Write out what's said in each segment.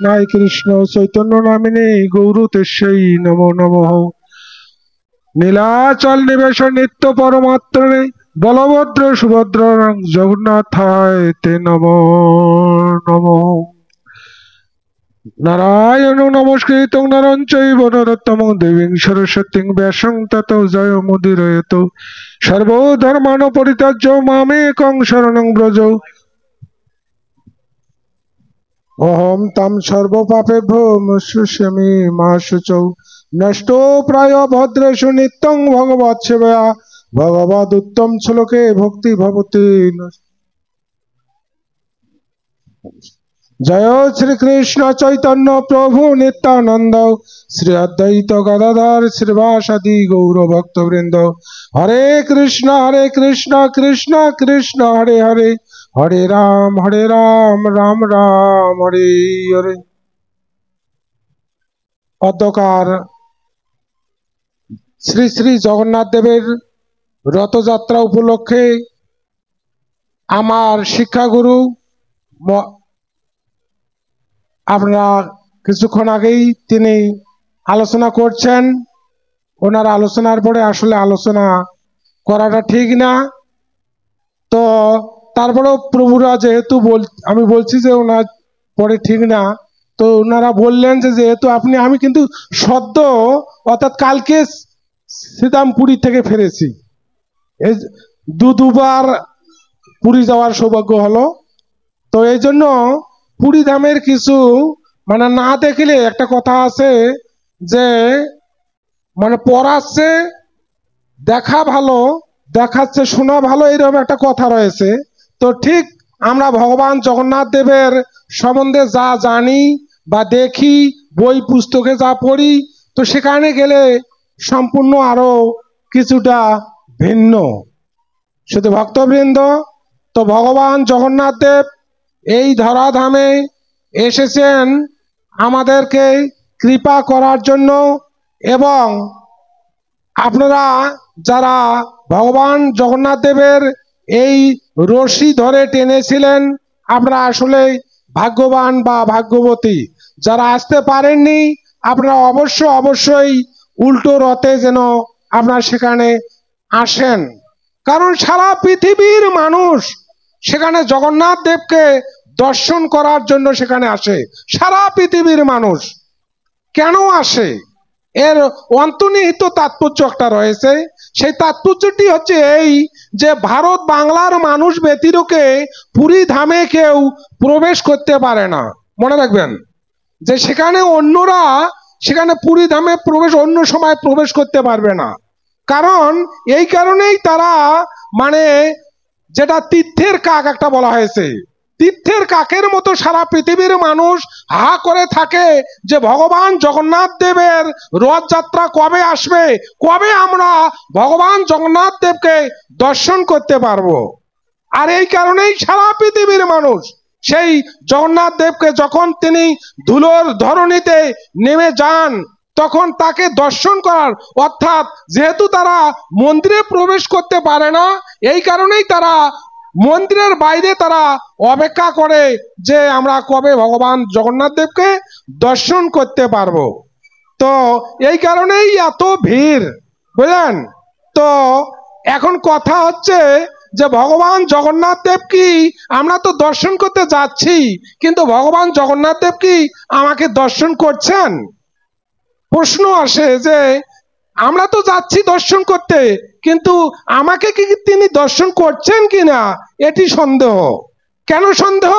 নাই কৃষ্ণ চৈতন্য নামিনী গৌর তেস্যৈ নমো নমঃ। নীলাচল নিবেশ নিত্য পরমাত্মনে বলভদ্র সুভদ্র জগন্নাথায় তে নমো নমঃ। নারায়ণ নমস্কৃত নরং চৈব নরোত্তমং দেবীং সরস্বতীং ব্যাসং ততো জয় মুদিরয়তো। সর্বধর্মাণ পরিত্যাজ্য মামেকং শরণং ব্রজ। অহম তম সর্বপাপেভ্যো মুষ্যমি মা শুচৌ। নষ্টো প্রায় ভদ্রেষু নিত্যং ভগবৎ সেবয়া ভগবদ উত্তম শ্লোকে ভক্তি ভবতি। জয় শ্রীকৃষ্ণ চৈতন্য প্রভু নিত্যানন্দ শ্রী অদ্বৈত গদাধর শ্রীবাসাদি গৌর ভক্তবৃন্দ। হরে কৃষ্ণ কৃষ্ণ কৃষ্ণ হরে হরে, হরে রাম রাম রাম হরে হরে। অধ্যকার শ্রী শ্রী জগন্নাথ দেবের রথযাত্রা উপলক্ষে আমার শিক্ষাগুরু আপনারা কিছুক্ষণ আগেই তিনি আলোচনা করছেন। ওনার আলোচনার পরে আসলে আলোচনা করাটা ঠিক না, তো তারপরেও প্রভুরা যেহেতু আমি বলছি যে ওনার পরে ঠিক না, তো ওনারা বললেন যে যেহেতু আমি কিন্তু সদ্য অর্থাৎ কালকে শ্রীধাম পুরী থেকে ফিরেছি। এই দুবার পুরী যাওয়ার সৌভাগ্য হলো, তো এই জন্য পুরী ধামের কিছু না দেখলে একটা কথা আছে যে পড়াচ্ছে দেখা ভালো, দেখাচ্ছে শোনা ভালো, এরকম একটা কথা রয়েছে। তো ঠিক আমরা ভগবান জগন্নাথ দেবের সম্বন্ধে যা জানি বা দেখি, বই পুস্তকে যা পড়ি, তো সেখানে গেলে সম্পূর্ণ আরো কিছুটা ভিন্ন। শুধু ভক্তবৃন্দ, তো ভগবান জগন্নাথ দেব এই ধরাধামে এসেছেন আমাদেরকে কৃপা করার জন্য, এবং আপনারা যারা ভগবান জগন্নাথ দেবের এই রশি ধরে টেনেছিলেন, আপনারা আসলে ভাগ্যবান বা ভাগ্যবতী। যারা আসতে পারেননি আপনারা অবশ্যই উল্টো রথে যেন আপনারা সেখানে আসেন, কারণ সারা পৃথিবীর মানুষ সেখানে জগন্নাথ দেবকে দর্শন করার জন্য সেখানে আসে। সারা পৃথিবীর মানুষ কেন আসে, এর অন্তর্নিহিত তাৎপর্য একটা রয়েছে। সেই তাৎপর্যটি হচ্ছে এই যে ভারত বাংলার মানুষ ব্যতিরেকে পুরী ধামে কেউ প্রবেশ করতে পারে না। মনে রাখবেন যে সেখানে অন্যরা সেখানে পুরী ধামে অন্য সময় প্রবেশ করতে পারবে না, কারণ এই কারণেই তারা যেটা তীর্থের কাক একটা বলা হয়েছে, তীর্থের কাকের মতো সারা পৃথিবীর মানুষ হা করে থাকে যে ভগবান জগন্নাথ দেবের রথযাত্রা কবে আসবে, কবে আমরা ভগবান জগন্নাথ দেবকে দর্শন করতে পারবো। আর এই কারণেই সারা পৃথিবীর মানুষ সেই জগন্নাথ দেবকে যখন তিনি ধুলোর ধরণীতে নেমে যান তখন তাকে দর্শন করার, অর্থাৎ যেহেতু তারা মন্দিরে প্রবেশ করতে পারে না, এই কারণেই তারা মন্দিরের বাইরে তারা অপেক্ষা করে যে আমরা কবে ভগবান জগন্নাথ দেবকে দর্শন করতে পারবো। তো এই কারণেই এত ভিড়, বুঝলেন? তো এখন কথা হচ্ছে যে ভগবান জগন্নাথ দেব কি, আমরা তো দর্শন করতে যাচ্ছি, কিন্তু ভগবান জগন্নাথ দেব কি আমাকে দর্শন করছেন? প্রশ্ন আসে যে আমরা তো যাচ্ছি দর্শন করতে, কিন্তু আমাকে কি তিনি দর্শন করছেন কিনা এটি সন্দেহ। কেন সন্দেহ?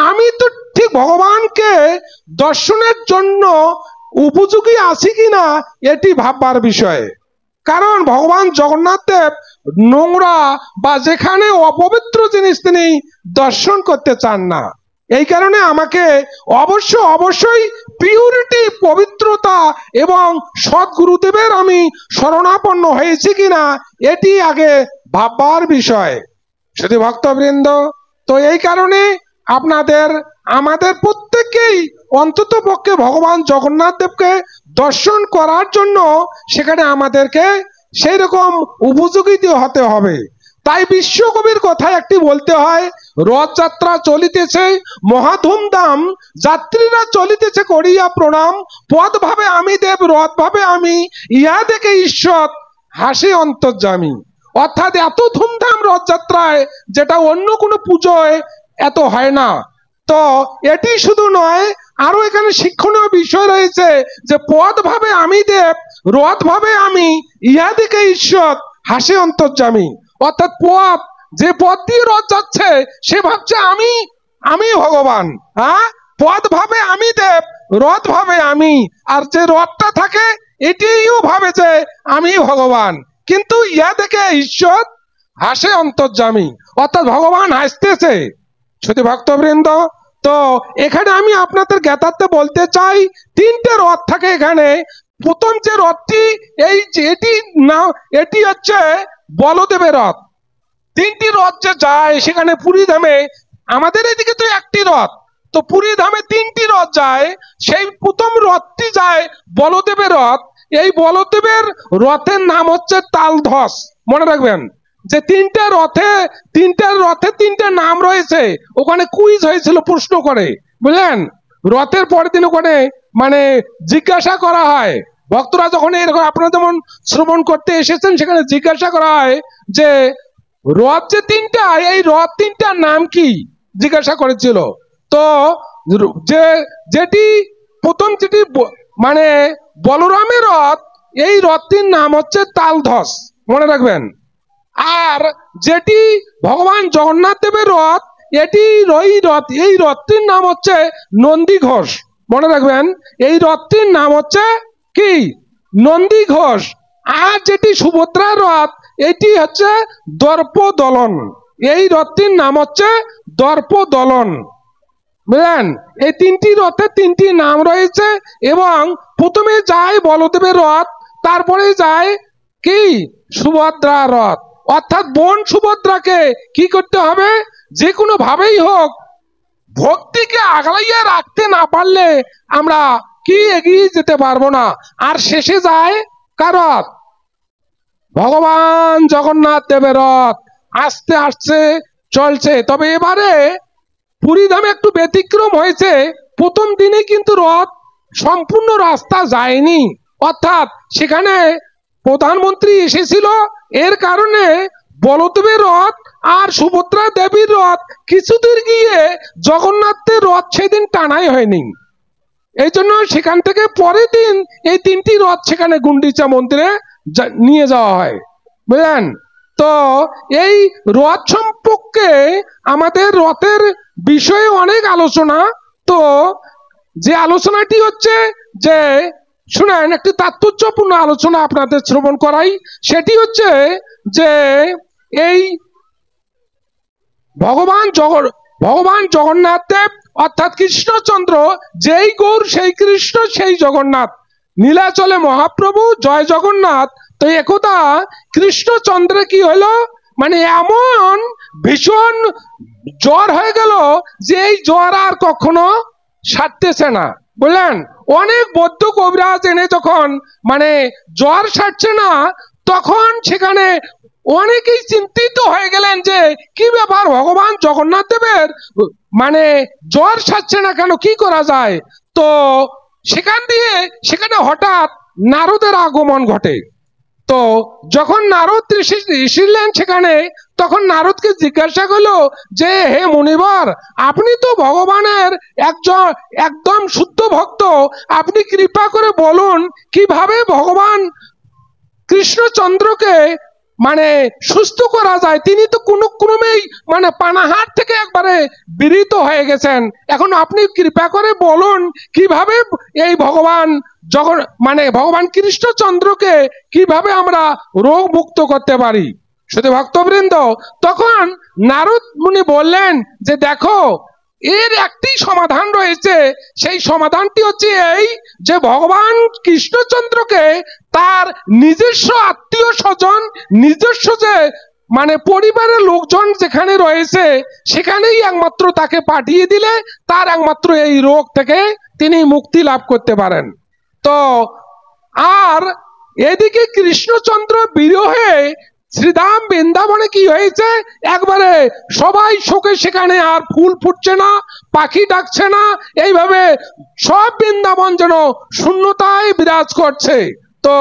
আমি তো ঠিক ভগবানকে দর্শনের জন্য উপযোগী আছি কিনা এটি ভাববার বিষয়। কারণ ভগবান জগন্নাথ দেব নোংরা বা যেখানে অপবিত্র জিনিস তিনি দর্শন করতে চান না। এই কারণে আমাকে অবশ্যই পিউরিটি, পবিত্রতা এবং সদ্গুরুদেবের আমি শরণাপন্ন হয়েছি কিনা এটি আগে ভাববার বিষয়। শুধু ভক্তবৃন্দ, তো এই কারণে আমাদের প্রত্যেককেই অন্তত পক্ষে ভগবান জগন্নাথ দেবকে দর্শন করার জন্য সেখানে আমাদেরকে সেই রকম উপযোগী হতে হবে। তাই বিশ্বকবির কথায় একটি বলতে হয়, রথযাত্রা চলিতেছে মহা ধুমধাম, যাত্রীরা চলিতেছে করিয়া প্রণাম, পদ ভাবে আমি দেব রথ ভাবে আমি, ইহা দেখে ঈশ্বর হাসি অন্তর্যামী। অর্থাৎ এত ধুমধাম রথযাত্রায়, যেটা অন্য কোনো পুজোয় এত হয় না। তো এটি শুধু নয়, আরো এখানে শিক্ষণীয় বিষয় রয়েছে যে পদ ভাবে আমি দেব রথ ভাবে আমি, ইহা দেখে ঈশ্বর হাসি অন্তর্যামী। অর্থাৎ পথ, যে পথ দিয়ে রথ যাচ্ছে সে ভাবছে আমি ভগবান। হ্যাঁ, পথ ভাবে আমি দেব রথ ভাবে আমি, আর যে রথটা থাকে এটিও ভাবে যে আমি ভগবান, কিন্তু ইহা দেখে ঈশ্বর হাসে অন্তর্যামী। অর্থাৎ ভগবান হাসতেছে। শুধু ভক্তবৃন্দ, তো এখানে আমি আপনাদের জ্ঞাতার্থে বলতে চাই, তিনটে রথ থাকে এখানে। প্রথম যে রথটি, এটি হচ্ছে বলদেবের রথ। তিনটি রথ যে যায় সেখানে পুরী ধামে, আমাদের এদিকে তো একটি রথ, তো পুরী ধামে তিনটি রথ যায়। সেই প্রথম রথটি যায় বলদেবের রথ। এই বলদেবের রথের নাম হচ্ছে তালধ্বজ। মনে রাখবেন যে তিনটার রথে তিনটা নাম রয়েছে। ওখানে কুইজ হয়েছিল, প্রশ্ন করে, বুঝলেন? রথের পরের দিন ওখানে মানে জিজ্ঞাসা করা হয়, ভক্তরা যখন এরকম আপনারা যেমন শ্রবণ করতে এসেছেন, সেখানে জিজ্ঞাসা করা হয় যে রথ যে তিনটা, এই রথ তিনটার নাম কি জিজ্ঞাসা করেছিল। তো প্রথম যেটি মানে বলরামের রথ, এই রথটির নাম হচ্ছে তালধ্বজ, মনে রাখবেন। আর যেটি ভগবান জগন্নাথ দেবের রথ, এই রথটির নাম হচ্ছে নন্দী ঘোষ, মনে রাখবেন। এই রথটির নাম হচ্ছে কি? নন্দী ঘোষ। আর যেটি সুভদ্রার রথ, এটি হচ্ছে দর্পদলন। এই রথটির নাম হচ্ছে দর্পদলন, বুঝলেন? এই তিনটি রথের তিনটি নাম রয়েছে। এবং প্রথমে যায় বলদেবের রথ, তারপরে যায় কি? সুভদ্রা রথ। অর্থাৎ বোন সুভদ্রাকে কি করতে হবে? যে কোনো ভাবেই হোক ভক্তিকে আগলাইয়া রাখতে না পারলে আমরা কি এগিয়ে যেতে পারবো না। আর শেষে যায় কার রথ? ভগবান জগন্নাথ দেবের রথ। আস্তে আস্তে চলছে। তবে এবারে পুরী ধামে একটু ব্যতিক্রম হয়েছে। প্রথম দিনে কিন্তু রথ সম্পূর্ণ রাস্তা যায়নি, অর্থাৎ সেখানে প্রধানমন্ত্রী এসেছিল, এর কারণে বলদেবের রথ আর সুভদ্রা দেবীর রথ কিছুদূর গিয়ে জগন্নাথের রথ সেদিন টানাই হয়নি। এই জন্য সেখান থেকে পরের দিন এই তিনটি রথ সেখানে গুন্ডিচা মন্দিরে নিয়ে যাওয়া হয়, বুঝলেন? তো এই রথ সম্পর্কে আমাদের রথের বিষয়ে অনেক আলোচনা। তো যে আলোচনাটি হচ্ছে যে, শুনেন, একটি তাৎপর্যপূর্ণ আলোচনা আপনাদের শ্রবণ করাই। সেটি হচ্ছে যে এই ভগবান জগন্নাথ দেব অর্থাৎ কৃষ্ণচন্দ্র, যেই গৌর সেই কৃষ্ণ সেই জগন্নাথ, নীলাচলে মহাপ্রভু জয় জগন্নাথ। তো একদা কৃষ্ণচন্দ্রে কি হলো, মানে এমন ভীষণ জ্বর হয়ে গেল যে এই জ্বর আর কখনো সারতেছে না, বুঝলেন? অনেক বৌদ্ধ কবিরাজ এনে যখন মানে জ্বর সারছে না, তখন সেখানে অনেকেই চিন্তিত হয়ে গেলেন যে কি ব্যাপার, ভগবান জগন্নাথ দেবের মানে জ্বর সারছে না কেন, কি করা যায়? তো সেখানে হঠাৎ নারদের আগমন ঘটে। তো যখন নারদ এসেছিলেন সেখানে, তখন নারদকে জিজ্ঞাসা করলো যে হে মুনিবর, আপনি তো ভগবানের একদম শুদ্ধ ভক্ত, আপনি কৃপা করে বলুন কিভাবে ভগবান কৃষ্ণচন্দ্রকে মানে সুস্থ করা যায়। তিনি তো কোনো ক্রমেই মানে পানাহার থেকে একবারে বিরত হয়ে গেছেন। এখন আপনি কৃপা করে বলুন কিভাবে এই ভগবান ভগবান কৃষ্ণচন্দ্রকে কিভাবে আমরা রোগ মুক্ত করতে পারি। শুধু ভক্তবৃন্দ, তখন নারদ মুনি বললেন যে দেখো, এর একটি সমাধান রয়েছে। সেই সমাধানটি হচ্ছে এই যে ভগবান কৃষ্ণচন্দ্রকে তার নিজস্ব আত্মীয় স্বজন, নিজস্ব যে মানে পরিবারের লোকজন যেখানে রয়েছে, সেখানেই একমাত্র তাকে পাঠিয়ে দিলে তার একমাত্র এই রোগ থেকে তিনি মুক্তি লাভ করতে পারেন। তো আর এদিকে কৃষ্ণচন্দ্র বিরহে শ্রীধাম বৃন্দাবনে কি হয়েছে, একবারে সবাই শোকে, সেখানে আর ফুল ফুটছে না, পাখি ডাকছে না, এইভাবে সব বৃন্দাবন যেন শূন্যতায় বিরাজ করছে। তো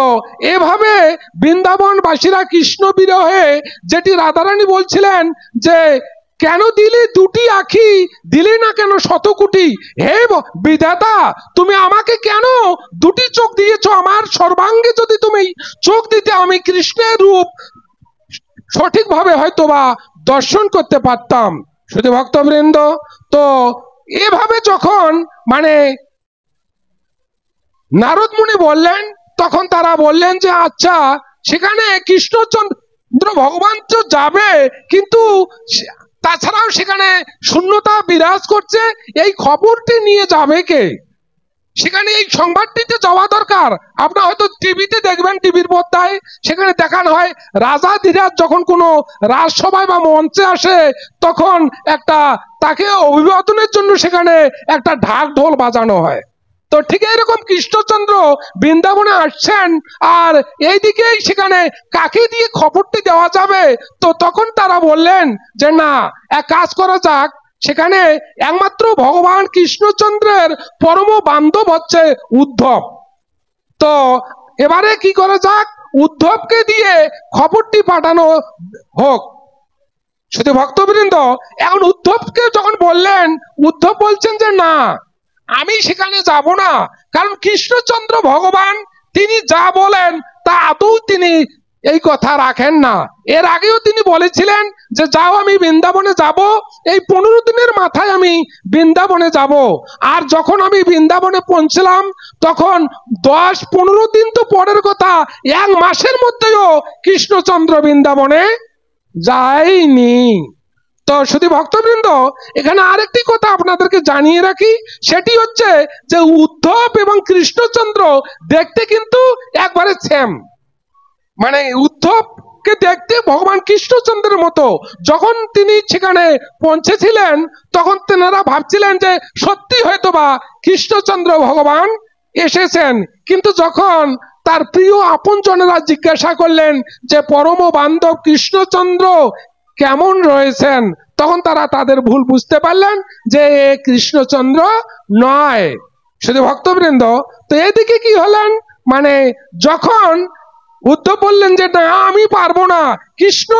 এভাবে বৃন্দাবনবাসীরা কৃষ্ণ বিরহে, যেটি রাধারানী বলছিলেন যে কেন দিলি দুটি আখি, দিলি না কেন শতকোটি, হে বিধাতা তুমি আমাকে কেন দুটি চোখ দিয়েছো, আমার সর্বাঙ্গে যদি তুমি চোখ দিতে আমি কৃষ্ণের রূপ সঠিকভাবে হয়তোবা দর্শন করতে পারতাম। শুধু ভক্তবৃন্দ, তো এভাবে যখন মানে নারদ মুনি বললেন, তখন তারা বললেন যে আচ্ছা, সেখানে কৃষ্ণচন্দ্র ভগবান তো যাবে, কিন্তু তাছাড়াও সেখানে শূন্যতা বিরাজ করছে, এই খবরটি নিয়ে যাবে কে? সেখানে এই সংবাদটিতে যাওয়া দরকার। আপনারা হয়তো টিভিতে দেখবেন, টিভির পর্দায় সেখানে দেখানো হয় রাজা ধীরাজ যখন কোনো রাজসভায় বা মঞ্চে আসে, তখন একটা তাকে অভিবাদনের জন্য সেখানে একটা ঢাক ঢোল বাজানো হয়। তো ঠিক এরকম কৃষ্ণচন্দ্র বৃন্দাবনে আসছেন, আর এইদিকেই সেখানে কাকে দিয়ে খবরটি দেওয়া যাবে? তো তখন তারা বললেন যে না, এক কাজ করা যাক, সেখানে একমাত্র ভগবান কৃষ্ণচন্দ্রের পরম বান্ধব হচ্ছে উদ্ধব। তো এবারে কি করা যাক, উদ্ধবকে দিয়ে খবরটি পাঠানো হোক। শুধু ভক্তবৃন্দ, এখন উদ্ধবকে যখন বললেন, উদ্ধব বলছেন যে না, আমি সেখানে যাব না, কারণ কৃষ্ণচন্দ্র ভগবান তিনি যা বলেন তা আদৌ তিনি এই কথা রাখেন না। এর আগেও তিনি বলেছিলেন যে যাও, আমি বৃন্দাবনে যাব, এই 15 দিনের মাথায় আমি বৃন্দাবনে যাব। আর যখন আমি বৃন্দাবনে পৌঁছলাম, তখন 10-15 দিন তো পরের কথা, 1 মাসের মধ্যেও কৃষ্ণচন্দ্র বৃন্দাবনে যায়নি। তো শুধু ভক্তবৃন্দ, এখানে আরেকটি কথা আপনাদেরকে জানিয়ে রাখি, সেটি হচ্ছে যে উদ্ধব এবং কৃষ্ণচন্দ্র দেখতে কিন্তু একবারে সেম। মানে উদ্ধবকে দেখতে ভগবান কৃষ্ণচন্দ্রের মতো। যখন তিনি সেখানে পৌঁছেছিলেন, তখন তেনারা ভাবছিলেন যে সত্যি হয়তোবা কৃষ্ণচন্দ্র ভগবান এসেছেন, কিন্তু যখন তার প্রিয় আপনজনেরা জিজ্ঞাসা করলেন যে পরম বান্ধব কৃষ্ণচন্দ্র কেমন রয়েছেন, তখন তারা তাদের ভুল বুঝতে পারলেন যে এ কৃষ্ণচন্দ্র নয়। শুধু ভক্তবৃন্দ, তো এদিকে কি হলেন, মানে যখন উদ্ধব বললেন যে না, আমি পারবো না, কৃষ্ণ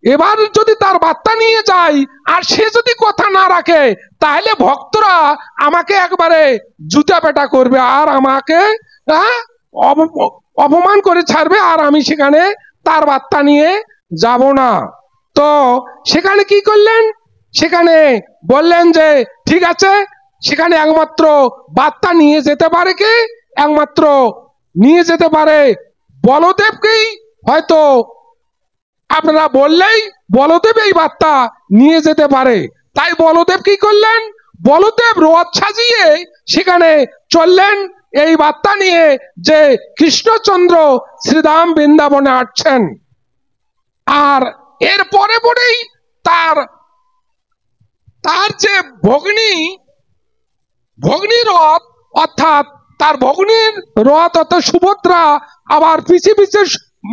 এবার যদি তার বার্তা নিয়ে যাই আর সে যদি কথা না রাখে, তাহলে ভক্তরা আমাকে একবারে জুতা পেটা করবে আর আমাকে অপমান করে ছাড়বে, আর আমি সেখানে তার বার্তা নিয়ে যাব না। তো সেখানে কি করলেন, সেখানে বললেন যে ঠিক আছে, সেখানে একমাত্র বার্তা নিয়ে যেতে পারে কে, একমাত্র নিয়ে যেতে পারে বলদেবকেই। হয়তো আপনারা বললেই বলদেব এই বার্তা নিয়ে যেতে পারে। তাই বলদেব কি করলেন, বলদেব রথ সাজিয়ে সেখানে চললেন এই বার্তা নিয়ে যে কৃষ্ণচন্দ্র শ্রীধাম বৃন্দাবনে আসছেন। আর এর পরে পরেই তার যে ভগ্নী রথ, অর্থাৎ তার ভগ্নীর রথ অর্থাৎ সুভদ্রা, আবার পিছে পিছে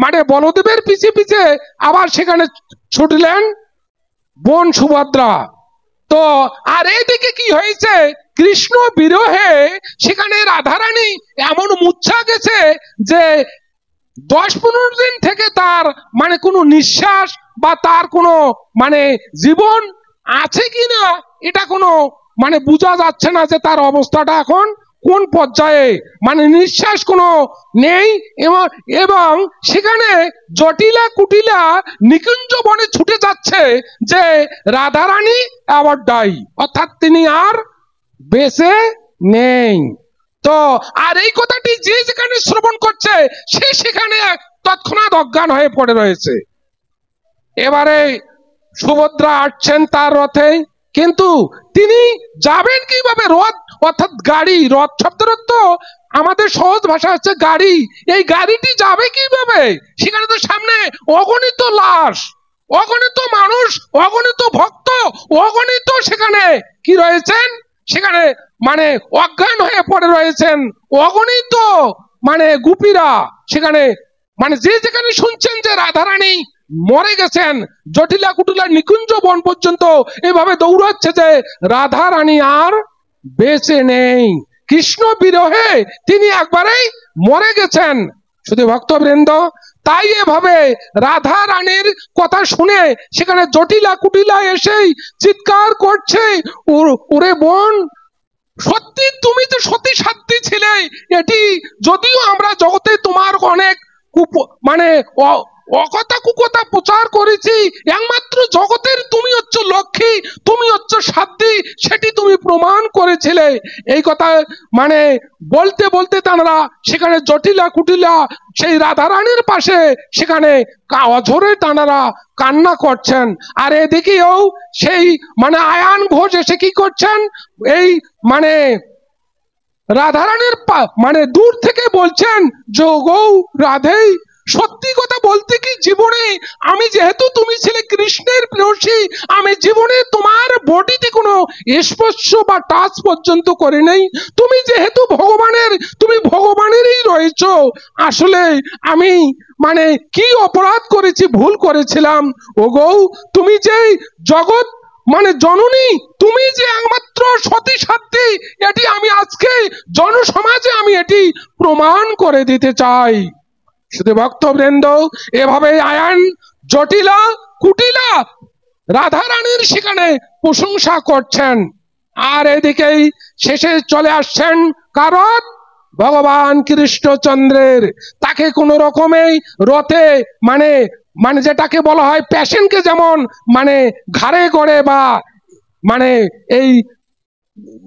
মানে বলদেবের পিছে পিছে আবার সেখানে ছুটলেন বোন সুভদ্রা। তো আর এইদিকে কি হয়েছে, কৃষ্ণ বিরহে সেখানে রাধারানী এমন মূর্ছা গেছে যে 10-15 দিন থেকে তার মানে কোনো নিঃশ্বাস বা তার কোনো মানে জীবন আছে কিনা এটা কোনো মানে বোঝা যাচ্ছে না, যে তার অবস্থাটা এখন কোন পর্যায়ে, মানে নিঃশ্বাস কোনো নেই। এবং সেখানে জটিলা কুটিলা নিকুঞ্জ বনে ছুটে যাচ্ছে যে রাধারানী আবার ডাই, অর্থাৎ তিনি আর বেঁচে নেই। তো আর এই কথাটি যে যেখানে শ্রবণ করছে সে সেখানে তৎক্ষণাৎ অজ্ঞান হয়ে পড়ে রয়েছে। এবারে সুভদ্রা আসছেন তার রথে, কিন্তু তিনি যাবেন কিভাবে? রথ অর্থাৎ গাড়ি, রথ শব্দের অর্থ আমাদের সহজ ভাষা হচ্ছে গাড়ি। এই গাড়িটি যাবে কিভাবে? সেখানে তো সামনে অগণিত লাশ, অগণিত মানুষ, অগণিত ভক্ত, অগণিত সেখানে কি রয়েছেন, সেখানে মানে অজ্ঞান হয়ে পড়ে রয়েছেন অগণিত মানে গোপীরা সেখানে মানে যে যেখানে শুনছেন যে রাধারানী মরে গেছেন, জটিলা কুটিলা নিকুঞ্জ বন পর্যন্ত এভাবে দৌড়াচ্ছে যে রাধারানী আর বেঁচে নেই, কৃষ্ণ বিরহে তিনি একবারেই মরে গেছেন। শুধু ভক্তবৃন্দ, তাই এভাবে রাধা রানীর কথা শুনে সেখানে জটিলা কুটিলা এসেই চিৎকার করছে, ওরে বোন, সত্যি তুমি তো সতী সাধ্বী ছিলে। এটি যদিও আমরা জগতে তোমার অনেক মানে অকথা কুকথা প্রচার করেছি, একমাত্র জগতের তুমি হচ্ছে লক্ষ্মী, তুমি হচ্ছে সাধ্বী, সেটি তুমি প্রমাণ করেছিলে। এই কথা মানে বলতে বলতে তারা সেখানে জটিলা কুটিলা সেই রাধারানীর পাশে সেখানে অঝরে তাঁরা কান্না করছেন। আর এদিকেও সেই মানে আয়ান ঘোষ এসে কি করছেন, এই মানে রাধারানীর মানে দূর থেকে বলছেন যে গৌ রাধেই, সত্যি কথা বলতে কি জীবনে আমি যেহেতু তুমি ছিলে কৃষ্ণের প্রেয়সী, আমি জীবনে তোমার বডিতে কোনো স্পর্শ বা টাচ পর্যন্ত করি নাই। তুমি যেহেতু ভগবানের, তুমি ভগবানেরই রয়েছো। আসলে আমি মানে কি অপরাধ করেছি, ভুল করেছিলাম। ও গৌ, তুমি যে জগৎ মানে জননী, তুমি যে একমাত্র সতী সাধ্বী, এটি আমি আজকে জনসমাজে আমি এটি প্রমাণ করে দিতে চাই। শুধু ভক্তবৃন্দ, এভাবে আয়ান জটিলা কুটিলা রাধারানীর সেখানে প্রশংসা করছেন। আর এদিকেই শেষে চলে আসছেন কারণ ভগবান কৃষ্ণচন্দ্রের, তাকে কোন রকমেই রথে মানে মানে যেটাকে বলা হয় প্যাশেন্টকে যেমন মানে ঘাড়ে করে বা মানে এই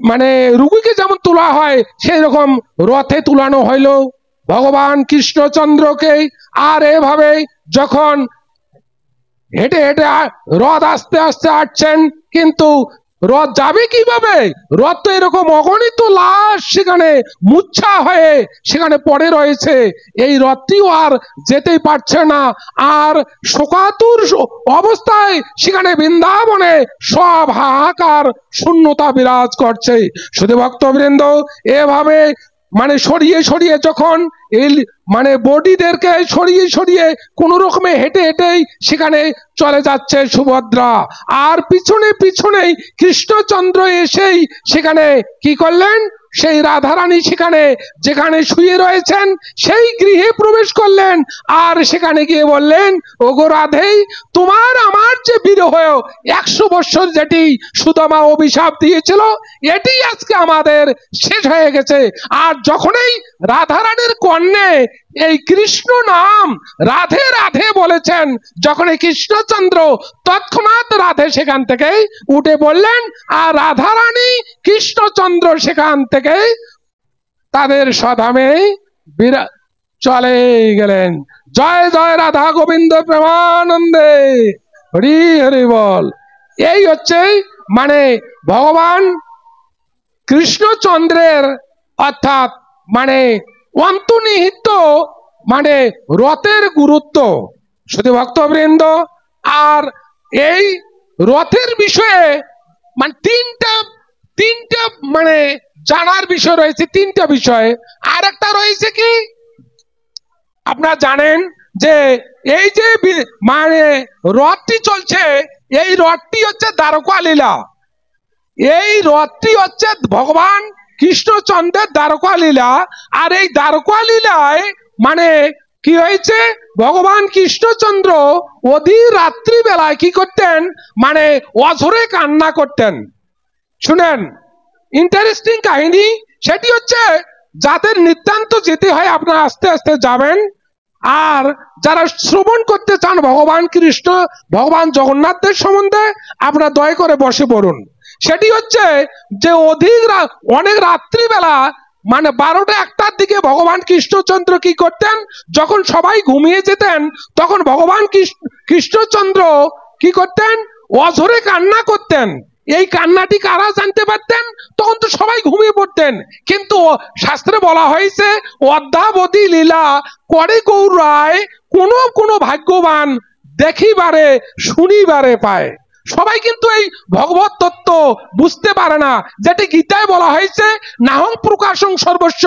মানে রুগীকে যেমন তোলা হয় সেই রকম রথে তুলানো হইল ভগবান কৃষ্ণচন্দ্রকে। আর এভাবে যখন হেঁটে হেঁটে রথ আস্তে আস্তে আসছেন, কিন্তু রথ যাবে কিভাবে? রথ তো এরকম অগণিত লাশ সেখানে মূর্ছা হয়ে সেখানে পড়ে রয়েছে, এই রথটিও আর যেতেই পারছে না। আর শোকাতুর অবস্থায় সেখানে বৃন্দাবনে সব হাহাকার শূন্যতা বিরাজ করছে। শুধু ভক্তবৃন্দ, এভাবে মানে সরিয়ে সরিয়ে যখন এই মানে বডিদেরকে সরিয়ে সরিয়ে কোন রকমে হেঁটে হেঁটেই সেখানে চলে যাচ্ছে সুভদ্রা, আর পিছনে পিছনেই কৃষ্ণচন্দ্র এসেই সেখানে কি করলেন, সেই রাধারানী সেখানে যেখানে শুয়ে রয়েছেন সেই গৃহে প্রবেশ করলেন। আর সেখানে গিয়ে বললেন, ওগো রাধেই, তোমার আমার যে বিরহ 100 বছর যেটি সুদামা অভিশাপ দিয়েছিল, এটি আজকে আমাদের শেষ হয়ে গেছে। আর যখনই রাধারানীর কর্ণে এই কৃষ্ণ নাম রাধে রাধে বলেছেন, যখন এই কৃষ্ণচন্দ্র তৎক্ষণাৎ রাধে সেখান থেকে উঠে বললেন, আর রাধারানী কৃষ্ণচন্দ্র সেখান থেকে তাদের স্বধামে চলে গেলেন। জয় জয় রাধা গোবিন্দ প্রেমানন্দে, হরি হরি বল। এই হচ্ছে মানে ভগবান কৃষ্ণচন্দ্রের অর্থাৎ মানে অন্তর্নিহিত মানে রথের গুরুত্ব। শুধু ভক্তবৃন্দ, আর এই রথের বিষয়ে মানে তিনটা মানে জানার বিষয় রয়েছে, তিনটা বিষয়। আর একটা রয়েছে কি, আপনারা জানেন যে এই যে মানে রথটি চলছে, এই রথটি হচ্ছে দ্বারকা লীলা। এই রথটি হচ্ছে ভগবান কৃষ্ণচন্দ্রের দ্বারকা লীলা। আর এই দ্বারকা লীলায় মানে কি হয়েছে, ভগবান কৃষ্ণচন্দ্র অধীর রাত্রি বেলায় কি করতেন, মানে অঝরে কান্না করতেন। শুনেন ইন্টারেস্টিং কাহিনী, সেটি হচ্ছে যাদের নিতান্ত যেতে হয় আপনারা আস্তে আস্তে যাবেন, আর যারা শ্রবণ করতে চান ভগবান কৃষ্ণ ভগবান জগন্নাথের সম্বন্ধে, আপনারা দয়া করে বসে পড়ুন। সেটি হচ্ছে যে অনেক রাত্রিবেলা মানে 12টা 1টার দিকে ভগবান কৃষ্ণচন্দ্র কি করতেন, যখন সবাই ঘুমিয়ে যেতেন তখন ভগবান কৃষ্ণচন্দ্র কি করতেন, অঝরে কান্না করতেন। এই কান্নাটি কারা জানতে পারতেন, তখন তো সবাই ঘুমিয়ে পড়তেন। কিন্তু শাস্ত্রে বলা হয়েছে, অদ্যাবধি লীলা করে গৌরায় কোন কোন ভাগ্যবান দেখিবারে শুনিবারে পায়। সবাই কিন্তু এই ভগবত তত্ত্ব বুঝতে পারে না, যেটি গীতায় বলা হয়েছে নাহং প্রকাশং সর্বস্ব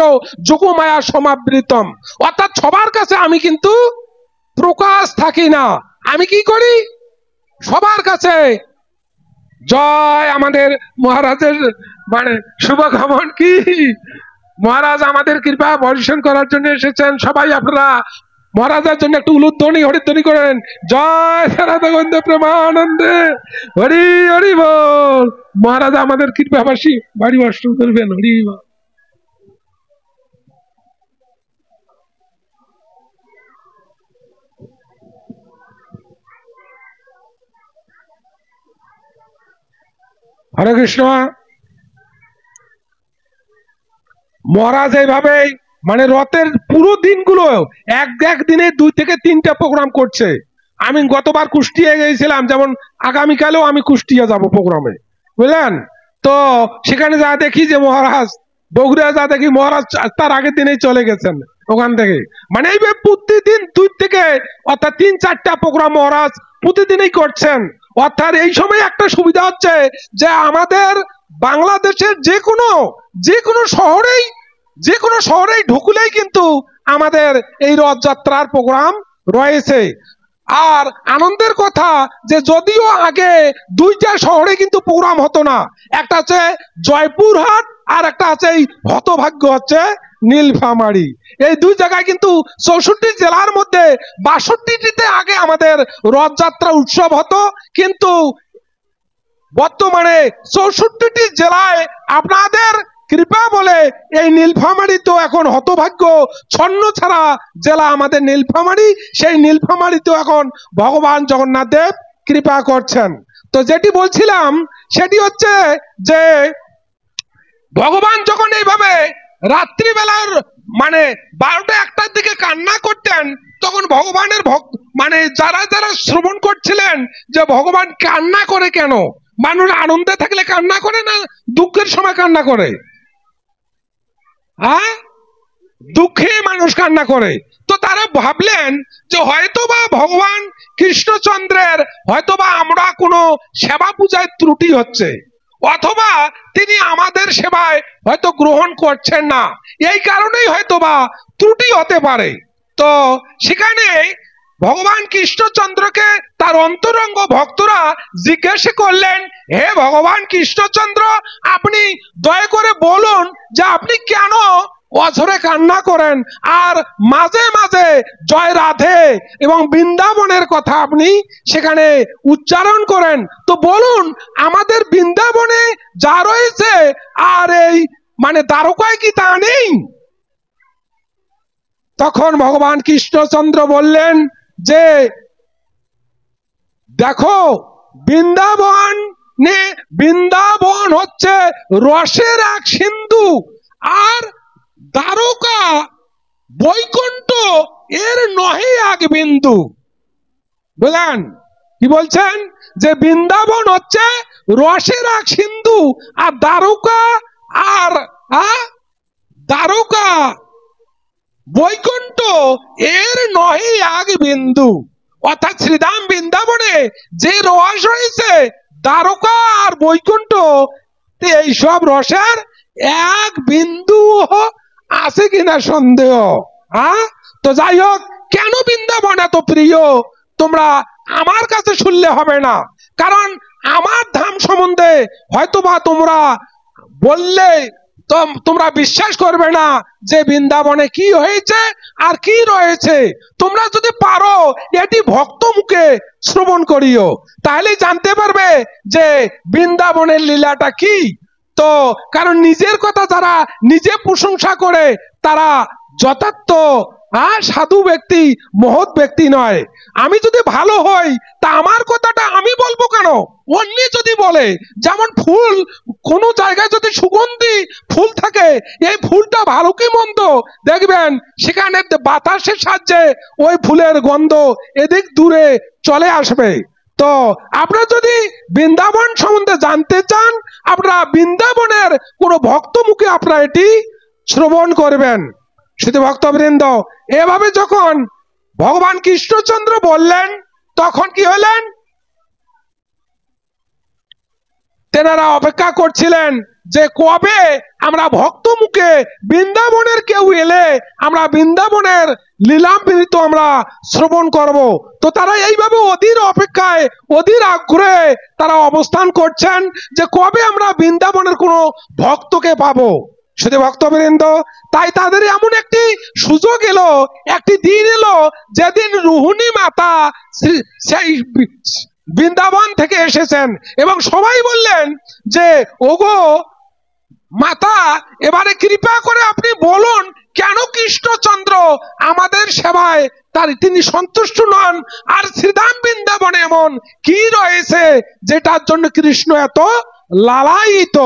যোগমায়া সমাবৃতম। অর্থাৎ সবার কাছে আমি কিন্তু প্রকাশ থাকি না, আমি কি করি সবার কাছে। জয় আমাদের মহারাজের মানে শুভকামন কি, মহারাজ আমাদের কৃপা বর্ষণ করার জন্য এসেছেন। সবাই আপনারা মহারাজের জন্য একটু উলুধ্বনি হরিধ্বনি করেন। জয় সারাদগন্ধ প্রেমানন্দে, হরি হরি বল। মহারাজ আমাদের কৃপাবাসী বাড়ি বর্ষণ করবেন, হরি বল। হরে কৃষ্ণ। মহারাজ এইভাবে মানে রথের পুরো দিনগুলো এক দিনে 2 থেকে 3টা প্রোগ্রাম করছে। আমি গতবার কুষ্টিয়া গিয়েছিলাম, যেমন আগামীকালেও আমি কুষ্টিয়া যাব প্রোগ্রামে, বুঝলেন তো। সেখানে যা দেখি যে মহারাজ বগুড়া যা দেখি মহারাজ তার আগের দিনেই চলে গেছেন ওখান থেকে। মানে এইভাবে প্রতিদিন 2 থেকে অর্থাৎ 3-4টা প্রোগ্রাম মহারাজ প্রতিদিনই করছেন। অর্থাৎ এই সময় একটা সুবিধা হচ্ছে যে আমাদের বাংলাদেশের যে কোনো শহরেই ঢুকলেই কিন্তু আমাদের এই রথযাত্রার প্রোগ্রাম রয়েছে। আর আনন্দের কথা যে যদিও আগে 2টা শহরে কিন্তু প্রোগ্রাম হতো না, একটা আছে জয়পুরহাট আর একটা আছে এই হতভাগ্য হচ্ছে নীলফামারী। এই 2 জায়গায় কিন্তু 64 জেলার মধ্যে 62টিতে আগে আমাদের রথযাত্রা উৎসব হতো, কিন্তু বর্তমানে 64টি জেলায় আপনাদের কৃপা বলে এই নীলফামারী তো এখন হতভাগ্য ছন্ন ছাড়া জেলা আমাদের নীলফামারী। সেই নীলফামারী তো এখন ভগবান জগন্নাথ দেব কৃপা করছেন। তো যেটি বলছিলাম সেটি হচ্ছে যে ভগবান যখন এইভাবে রাত্রিবেলার মানে 12টা-1টার দিকে কান্না করতেন, তখন ভগবানের মানে যারা শ্রবণ করছিলেন যে ভগবান কান্না করে কেন, মানুষ আনন্দে থাকলে কান্না করে না দুঃখের সময় কান্না করে? হ্যাঁ, দুঃখে মানুষ কান্না করে। তো তারা ভাবলেন যে হয়তোবা ভগবান কৃষ্ণচন্দ্রের হয়তোবা আমরা কোনো সেবা পূজায় ত্রুটি হচ্ছে, অথবা তিনি আমাদের সেবায় হয়তো গ্রহণ করছেন না, এই কারণেই হয়তোবা ত্রুটি হতে পারে। তো সেখানে ভগবান কৃষ্ণচন্দ্রকে তার অন্তরঙ্গ ভক্তরা জিজ্ঞাসা করলেন, হে ভগবান কৃষ্ণচন্দ্র, আপনি দয়া করে বলুন যে আপনি কেন অঝরে কান্না করেন আর মাঝে মাঝে জয় রাধে এবং বৃন্দাবনের কথা আপনি সেখানে উচ্চারণ করেন। তো বলুন আমাদের বৃন্দাবনে যা রয়েছে আর এই মানে দ্বারকায় কি তা নেই? তখন ভগবান কৃষ্ণচন্দ্র বললেন যে দেখো, বৃন্দাবন হচ্ছে রসের এক সিন্ধু, আর দ্বারকা বৈকুণ্ঠ এর নহে এক বিন্দু। বুঝলেন কি বলছেন? যে বৃন্দাবন হচ্ছে রসের এক সিন্ধু, আর দ্বারকা বৈকুণ্ঠ এর নহে এক বিন্দু। অর্থাৎ শ্রীধাম বৃন্দাবনে যে রস রয়েছে, দ্বারকা আর বৈকুণ্ঠ এইসব রসের এক বিন্দু আছে কিনা সন্দেহ। তো যাই হোক, কেন বৃন্দাবন এত প্রিয় তোমরা আমার কাছে শুনলে হবে না, কারণ আমার ধাম সম্বন্ধে হয়তোবা তোমরা বললে তোমরা বিশ্বাস করবে না যে বৃন্দাবনে কি হয়েছে আর কি রয়েছে। তোমরা যদি পারো এটি ভক্ত মুখে শ্রবণ করিও, তাহলে জানতে পারবে যে বৃন্দাবনের লীলাটা কি। তো কারণ নিজের কথা যারা নিজে প্রশংসা করে তারা যথার্থ সাধু ব্যক্তি, মহৎ ব্যক্তি নয়। আমি যদি ভালো হই তা আমার কথাটা আমি বলবো কেন, অন্য যদি বলে। যেমন ফুল, কোন জায়গায় যদি সুগন্ধি ফুল থাকে, এই ফুলটা ভালো কি মন্দ দেখবেন সেখানে বাতাসের সাহায্যে ওই ফুলের গন্ধ এদিক দূরে চলে আসবে। তো আপনারা যদি বৃন্দাবন সম্বন্ধে জানতে চান, আপনারা বৃন্দাবনের কোন ভক্ত মুখে আপনারা এটি শ্রবণ করবেন। শুধু ভক্তবৃন্দ, এভাবে যখন ভগবান কৃষ্ণচন্দ্র বললেন, তখন কি হলেন? তেনারা অপেক্ষা করছিলেন যে কবে আমরা ভক্ত মুখে বৃন্দাবনের কেউ এলে আমরা বৃন্দাবনের লীলামৃত আমরা শ্রবণ করব। তো তারা এইভাবে অধীর অপেক্ষায় অধীর আগ্রহে তারা অবস্থান করছেন যে কবে আমরা বৃন্দাবনের কোনো ভক্তকে পাবো। শুধু ভক্তবৃন্দ, তাই তাদের এমন একটি সুযোগ এলো, একটি দিন এলো যেদিন রোহিণী মাতা সেই বৃন্দাবন থেকে এসেছেন এবং সবাই বললেন যে ওগো মাতা, এবারে কৃপা করে আপনি বলুন কেন কৃষ্ণচন্দ্র আমাদের সেবায় তিনি সন্তুষ্ট নন, আর শ্রীধাম বৃন্দাবনে এমন কি রয়েছে যেটার জন্য কৃষ্ণ এত লালায়িত।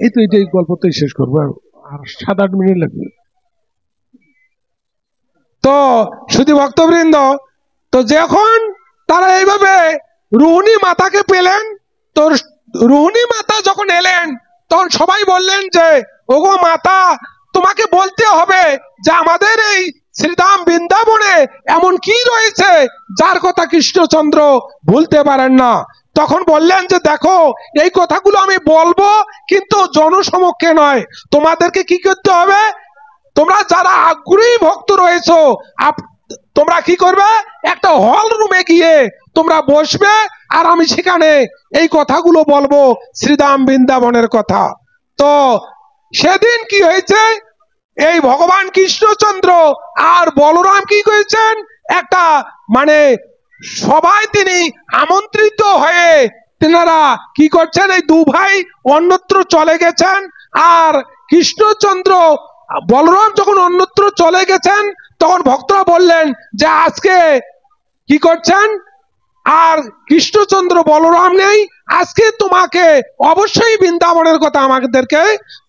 এই তো এই গল্পটাই শেষ করবো, আর 7-8 মিনিট লাগবে। তো শুধু ভক্তবৃন্দ, তো যখন তারা এইভাবে রোহিণী মাতাকে পেলেন, তো রোহিণী মাতা যখন এলেন তখন সবাই বললেন যে ওগো মাতা, তোমাকে বলতে হবে যে আমাদের এই শ্রীধাম বৃন্দাবনে এমন কি রয়েছে যার কথা কৃষ্ণচন্দ্র ভুলতে পারেন না। তখন বললেন যে দেখো, এই কথাগুলো আমি বলবো কিন্তু জনসমক্ষে নয়, তোমাদেরকে কি করতে হবে, তোমরা যারা আগ্রহী ভক্ত রয়েছো তোমরা কি করবে, একটা হল রুমে গিয়ে তোমরা বসবে আর আমি সেখানে এই কথাগুলো বলবো শ্রীধাম বৃন্দাবনের কথা। তো সেদিন কি হয়েছে, এই ভগবান কৃষ্ণচন্দ্র আর বলরাম কি করেছেন, একটা মানে সবাই তিনি আমন্ত্রিত হয়ে তেনারা কি করছেন, এই দু ভাই অন্যত্র চলে গেছেন। আর কৃষ্ণচন্দ্র বলরাম যখন অন্যত্র চলে গেছেন তখন ভক্তরা বললেন যে আজকে কি করছেন, আর কৃষ্ণচন্দ্র বলরাম নেই, আজকে তোমাকে অবশ্যই বৃন্দাবনের কথা আমাদেরকে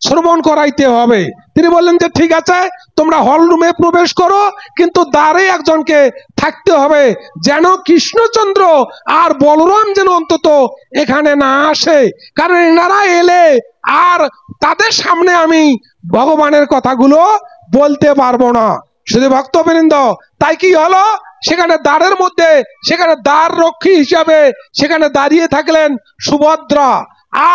শ্রবণ করাইতে হবে। তিনি বললেন যে ঠিক আছে, তোমরা হল রুমে প্রবেশ করো, কিন্তু দ্বারে একজনকে থাকতে হবে, যেন কৃষ্ণচন্দ্র আর বলরাম যেন অন্তত এখানে না আসে, কারণ এনারা এলে আর তাদের সামনে আমি ভগবানের কথাগুলো বলতে পারবো না। শুধু ভক্তবৃন্দ, তাই কি হলো, সেখানে দ্বারের মধ্যে সেখানে দ্বার রক্ষী হিসাবে সেখানে দাঁড়িয়ে থাকলেন সুভদ্রা।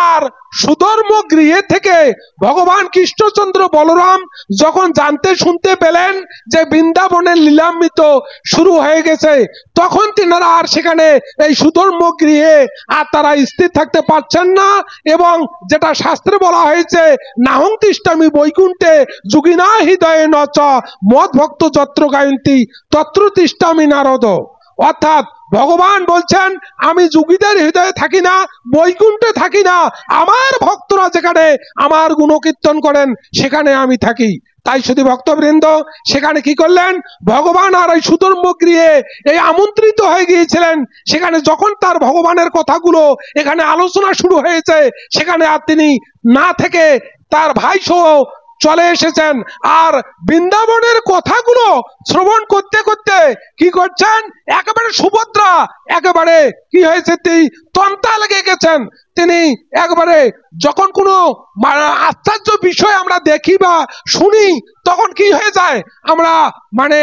আর সুধর্ম গৃহে থেকে ভগবান কৃষ্ণচন্দ্র বলরাম যখন জানতে শুনতে পেলেন যে বৃন্দাবনের লীলামৃত শুরু হয়ে গেছে, তখন তিনারা আর সেখানে এই সুধর্ম গৃহে আর তারা স্থির থাকতে পারছেন না। এবং যেটা শাস্ত্রে বলা হয়েছে, নাহং তিষ্ঠামি বৈকুণ্ঠে যোগিনা হৃদয়ে নচ মদ ভক্ত যত্র গায়ন্তী তত্র তিষ্ঠামি নারদ। অর্থাৎ ভগবান বলছেন আমি যোগীদের হৃদয়ে থাকি না, বৈকুণ্ঠে থাকি না, আমার ভক্তরা যেখানে আমার গুণকীর্তন করেন সেখানে আমি থাকি। তাই শুধু ভক্তবৃন্দ সেখানে কি করলেন, ভগবান আর এই সুধর্ম গৃহে এই আমন্ত্রিত হয়ে গিয়েছিলেন, সেখানে যখন তার ভগবানের কথাগুলো এখানে আলোচনা শুরু হয়েছে, সেখানে আর তিনি না থেকে তার ভাই সহ চলে এসেছেন। আর বৃন্দাবনের কথাগুলো শ্রবণ করতে করতে কি করছেন, একেবারে সুভদ্রা একেবারে কি হয়েছে, তিনি তন্তা লেগে গেছেন। তিনি একবারে যখন কোনো আশ্চর্য বিষয় আমরা দেখি বা শুনি তখন কি হয়ে যায়, আমরা মানে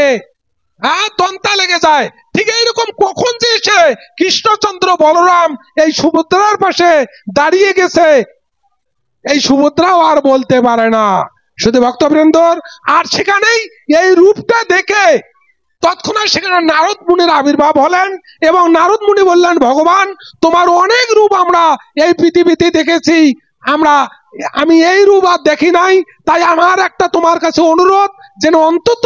তন্তা লেগে যায়। ঠিক এইরকম কখন যে এসে কৃষ্ণচন্দ্র বলরাম এই সুভদ্রার পাশে দাঁড়িয়ে গেছে, এই সুভদ্রাও আর বলতে পারে না। শুধু ভক্তবৃন্দর, আর সেখানেই এই রূপটা দেখে তৎক্ষণাৎ সেখানে নারদ মুনির আবির্ভাব হলেন এবং নারদ মুনি বললেন, ভগবান তোমার অনেক রূপ আমরা এই পৃথিবীতে দেখেছি, আমি এই রূপ আর দেখি নাই, তাই আমার একটা তোমার কাছে অনুরোধ, যেন অন্তত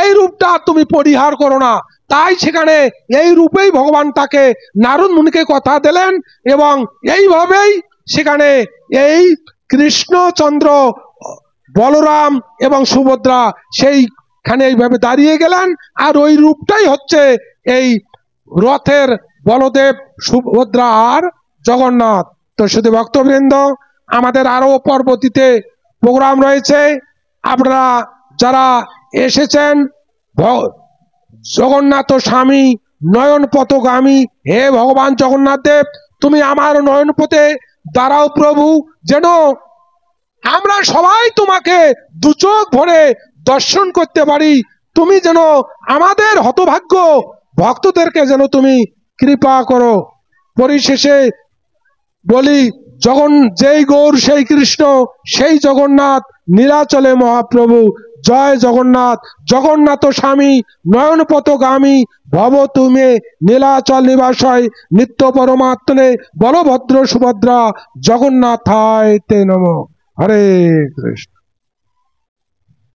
এই রূপটা তুমি পরিহার করো না। তাই সেখানে এই রূপেই ভগবান তাকে নারদ মুনিকে কথা দিলেন এবং এইভাবেই সেখানে এই কৃষ্ণচন্দ্র বলরাম এবং সুভদ্রা সেইখানে এইভাবে দাঁড়িয়ে গেলেন। আর ওই রূপটাই হচ্ছে এই রথের বলদেব, সুভদ্রা আর জগন্নাথ। তো শুধু ভক্তবৃন্দ, আমাদের আরো পরবর্তীতে প্রোগ্রাম রয়েছে, আপনারা যারা এসেছেন, জগন্নাথ স্বামী নয়ন পথগামী, হে ভগবান জগন্নাথ দেব, তুমি আমার নয়ন পথে দাঁড়াও প্রভু, যেন আমরা সবাই তোমাকে দু চোখ ভরে দর্শন করতে পারি। তুমি যেন আমাদের হতভাগ্য ভক্তদেরকে যেন তুমি কৃপা করো। পরিশেষে বলি, যেই গৌর সেই কৃষ্ণ, সেই জগন্নাথ, নীলাচলে মহাপ্রভু। জয় জগন্নাথ। জগন্নাথ স্বামী নয়ন পথগামী, ভব তুমে নীলাচল নিবাসয়, নিত্য পরমাত্মনে বলভদ্র সুভদ্রা, জগন্নাথায় তে নমঃ। হরে কৃষ্ণ।